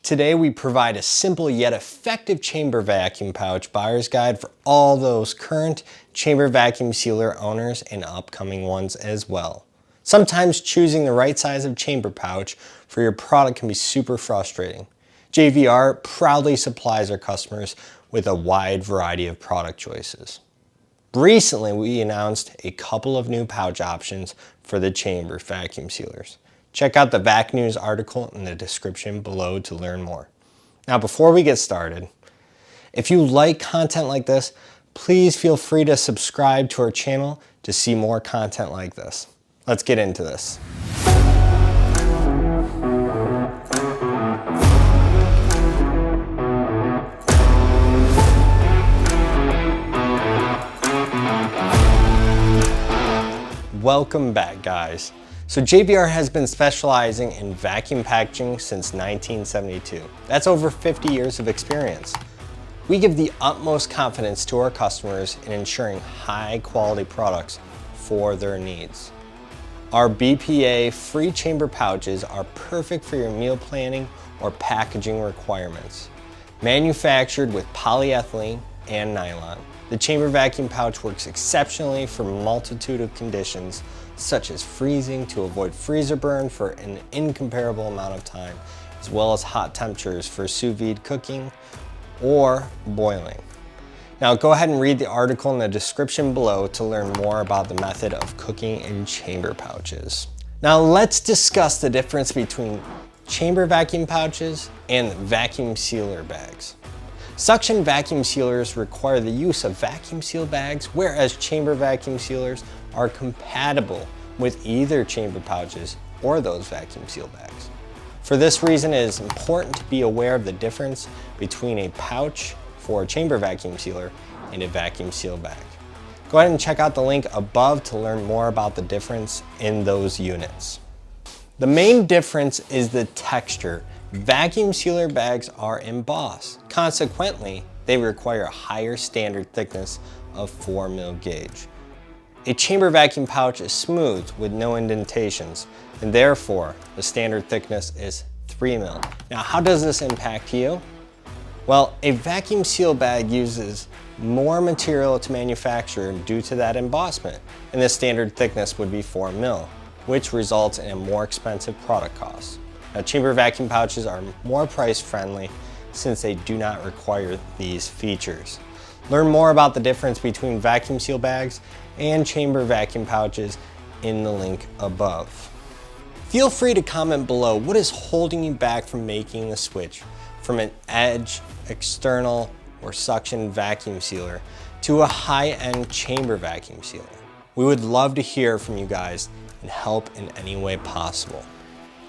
Today we provide a simple yet effective chamber vacuum pouch buyer's guide for all those current chamber vacuum sealer owners and upcoming ones as well. Sometimes choosing the right size of chamber pouch for your product can be super frustrating. JVR proudly supplies our customers with a wide variety of product choices. Recently we announced a couple of new pouch options for the chamber vacuum sealers. Check out the VacNews article in the description below to learn more. Now before we get started, if you like content like this, please feel free to subscribe to our channel to see more content like this. Let's get into this. Welcome back, guys. So JVR has been specializing in vacuum packaging since 1972. That's over 50 years of experience. We give the utmost confidence to our customers in ensuring high quality products for their needs. Our BPA-free chamber pouches are perfect for your meal planning or packaging requirements. Manufactured with polyethylene and nylon, the chamber vacuum pouch works exceptionally for a multitude of conditions such as freezing to avoid freezer burn for an incomparable amount of time, as well as hot temperatures for sous vide cooking or boiling. Now go ahead and read the article in the description below to learn more about the method of cooking in chamber pouches. Now let's discuss the difference between chamber vacuum pouches and vacuum sealer bags. Suction vacuum sealers require the use of vacuum seal bags, whereas chamber vacuum sealers are compatible with either chamber pouches or those vacuum seal bags. For this reason, it is important to be aware of the difference between a pouch for a chamber vacuum sealer and a vacuum seal bag. Go ahead and check out the link above to learn more about the difference in those units. The main difference is the texture. Vacuum sealer bags are embossed. Consequently, they require a higher standard thickness of 4 mm gauge. A chamber vacuum pouch is smooth with no indentations, and therefore the standard thickness is 3 mm. Now, how does this impact you? Well, a vacuum seal bag uses more material to manufacture due to that embossment, and the standard thickness would be 4 mm, which results in a more expensive product cost. Now, chamber vacuum pouches are more price friendly since they do not require these features. Learn more about the difference between vacuum seal bags and chamber vacuum pouches in the link above. Feel free to comment below what is holding you back from making the switch from an edge, external, or suction vacuum sealer to a high-end chamber vacuum sealer. We would love to hear from you guys and help in any way possible.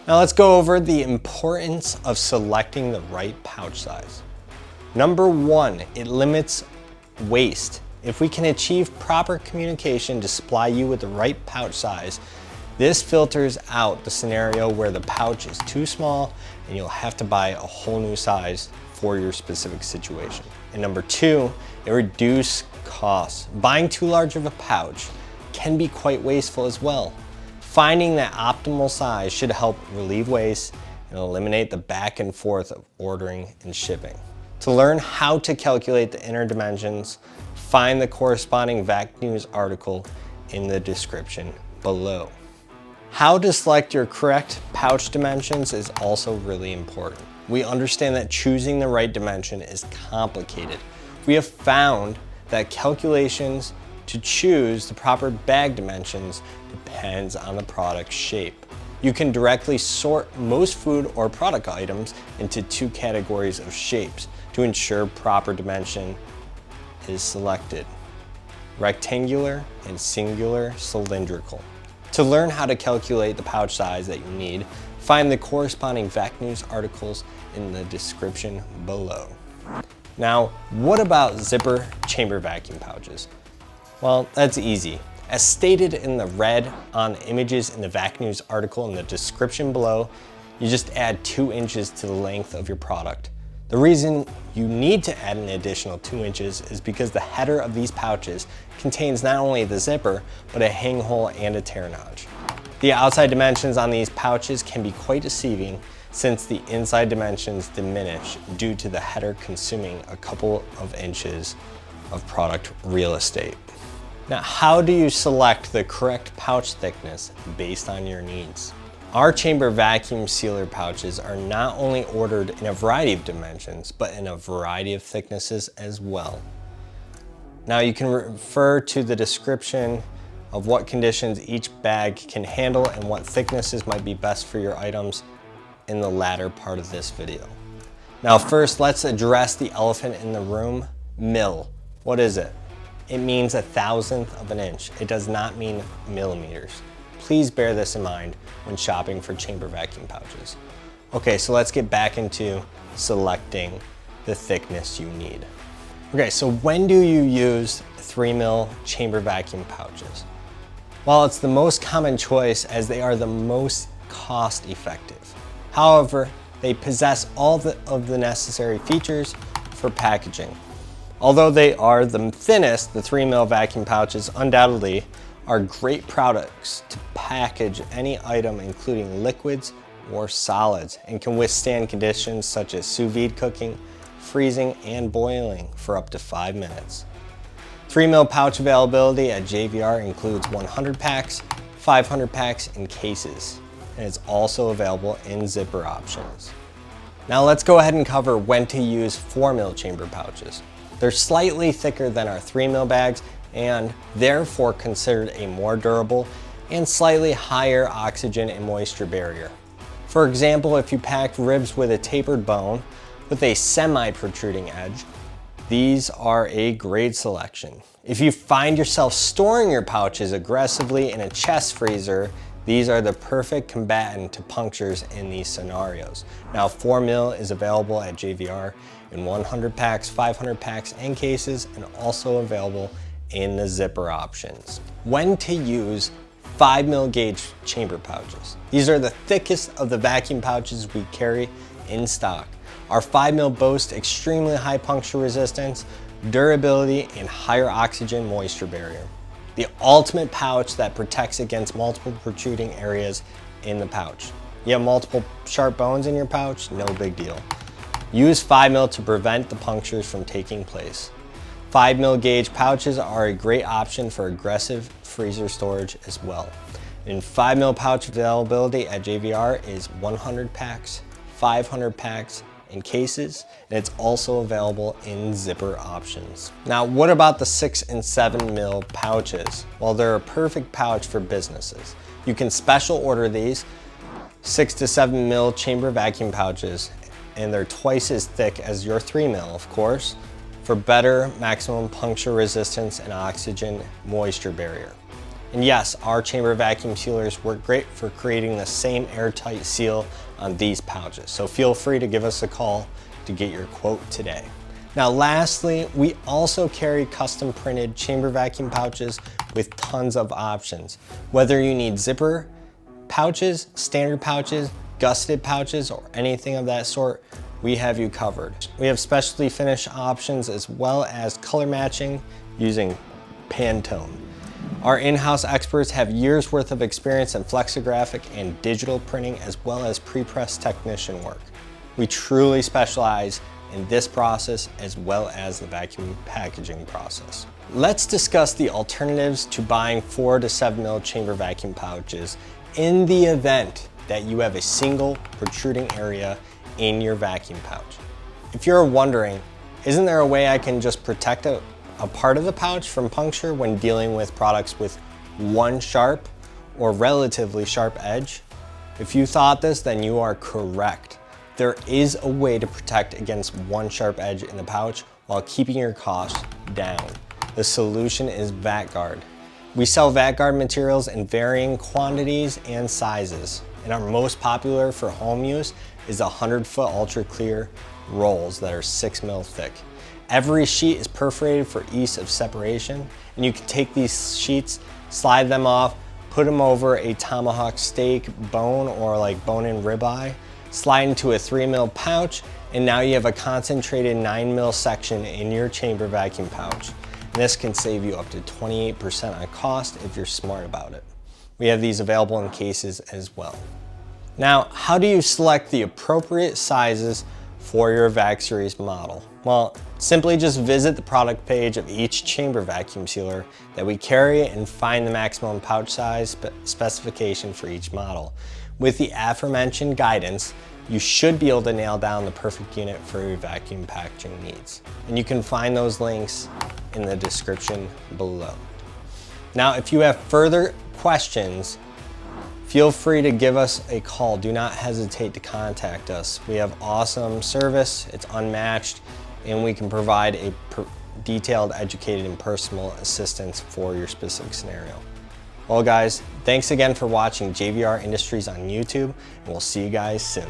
Now let's go over the importance of selecting the right pouch size. Number one, it limits waste. If we can achieve proper communication to supply you with the right pouch size, this filters out the scenario where the pouch is too small and you'll have to buy a whole new size for your specific situation. And number two, it reduces costs. Buying too large of a pouch can be quite wasteful as well. Finding that optimal size should help relieve waste and eliminate the back and forth of ordering and shipping. To learn how to calculate the inner dimensions, find the corresponding VacNews article in the description below. How to select your correct pouch dimensions is also really important. We understand that choosing the right dimension is complicated. We have found that calculations to choose the proper bag dimensions depends on the product shape. You can directly sort most food or product items into two categories of shapes to ensure proper dimension is selected: rectangular and singular cylindrical. To learn how to calculate the pouch size that you need, find the corresponding VacNews articles in the description below. Now, what about zipper chamber vacuum pouches? Well, that's easy. As stated in the red on images in the VacNews article in the description below, you just add 2 inches to the length of your product. The reason you need to add an additional 2 inches is because the header of these pouches contains not only the zipper, but a hang hole and a tear notch. The outside dimensions on these pouches can be quite deceiving since the inside dimensions diminish due to the header consuming a couple of inches of product real estate. Now, how do you select the correct pouch thickness based on your needs? Our chamber vacuum sealer pouches are not only ordered in a variety of dimensions, but in a variety of thicknesses as well. Now, you can refer to the description of what conditions each bag can handle and what thicknesses might be best for your items in the latter part of this video. Now, first, let's address the elephant in the room, mil. What is it? It means 1/1000th of an inch. It does not mean millimeters. Please bear this in mind when shopping for chamber vacuum pouches. Okay, so let's get back into selecting the thickness you need. Okay, so when do you use 3mm chamber vacuum pouches? Well, it's the most common choice as they are the most cost effective. However, they possess all of the necessary features for packaging. Although they are the thinnest, the 3mm vacuum pouches undoubtedly are great products to package any item including liquids or solids and can withstand conditions such as sous vide cooking, freezing, and boiling for up to 5 minutes. 3mm pouch availability at JVR includes 100 packs, 500 packs, and cases, and it's also available in zipper options. Now let's go ahead and cover when to use 4mm chamber pouches. They're slightly thicker than our 3mm bags and therefore considered a more durable and slightly higher oxygen and moisture barrier. For example, if you packed ribs with a tapered bone with a semi-protruding edge, these are a great selection. If you find yourself storing your pouches aggressively in a chest freezer, these are the perfect combatant to punctures in these scenarios. Now, 4mm is available at JVR in 100 packs, 500 packs, and cases, and also available in the zipper options. When to use 5mm gauge chamber pouches. These are the thickest of the vacuum pouches we carry in stock. Our 5mm boast extremely high puncture resistance, durability, and higher oxygen moisture barrier. The ultimate pouch that protects against multiple protruding areas in the pouch. You have multiple sharp bones in your pouch? No big deal. Use 5mm to prevent the punctures from taking place. 5mm gauge pouches are a great option for aggressive freezer storage as well. And 5mm pouch availability at JVR is 100 packs, 500 packs, and cases, and it's also available in zipper options. Now, what about the 6 and 7mm pouches? Well, they're a perfect pouch for businesses. You can special order these 6 to 7mm chamber vacuum pouches, and they're twice as thick as your 3mm, of course, for better maximum puncture resistance and oxygen moisture barrier. And yes, our chamber vacuum sealers work great for creating the same airtight seal on these pouches. So feel free to give us a call to get your quote today. Now lastly, we also carry custom printed chamber vacuum pouches with tons of options. Whether you need zipper pouches, standard pouches, gusseted pouches, or anything of that sort, we have you covered. We have specialty finish options as well as color matching using Pantone. Our in-house experts have years worth of experience in flexographic and digital printing as well as pre-press technician work. We truly specialize in this process as well as the vacuum packaging process. Let's discuss the alternatives to buying 4 to 7mm chamber vacuum pouches in the event that you have a single protruding area in your vacuum pouch. If you're wondering, isn't there a way I can just protect a part of the pouch from puncture when dealing with products with one sharp or relatively sharp edge? If you thought this, then you are correct. There is a way to protect against one sharp edge in the pouch while keeping your costs down. The solution is VacGuard. We sell VacGuard materials in varying quantities and sizes, and our most popular for home use is 100-foot ultra clear rolls that are 6mm thick. Every sheet is perforated for ease of separation, and you can take these sheets, slide them off, put them over a tomahawk steak bone or like bone-in ribeye, slide into a 3mm pouch, and now you have a concentrated 9mm section in your chamber vacuum pouch. And this can save you up to 28% on cost if you're smart about it. We have these available in cases as well. Now, how do you select the appropriate sizes for your VacSeries model? Well, simply just visit the product page of each chamber vacuum sealer that we carry and find the maximum pouch size specification for each model. With the aforementioned guidance, you should be able to nail down the perfect unit for your vacuum packaging needs. And you can find those links in the description below. Now, if you have further questions, feel free to give us a call. Do not hesitate to contact us. We have awesome service, it's unmatched, and we can provide a detailed, educated, and personal assistance for your specific scenario. Well guys, thanks again for watching JVR Industries on YouTube, and we'll see you guys soon.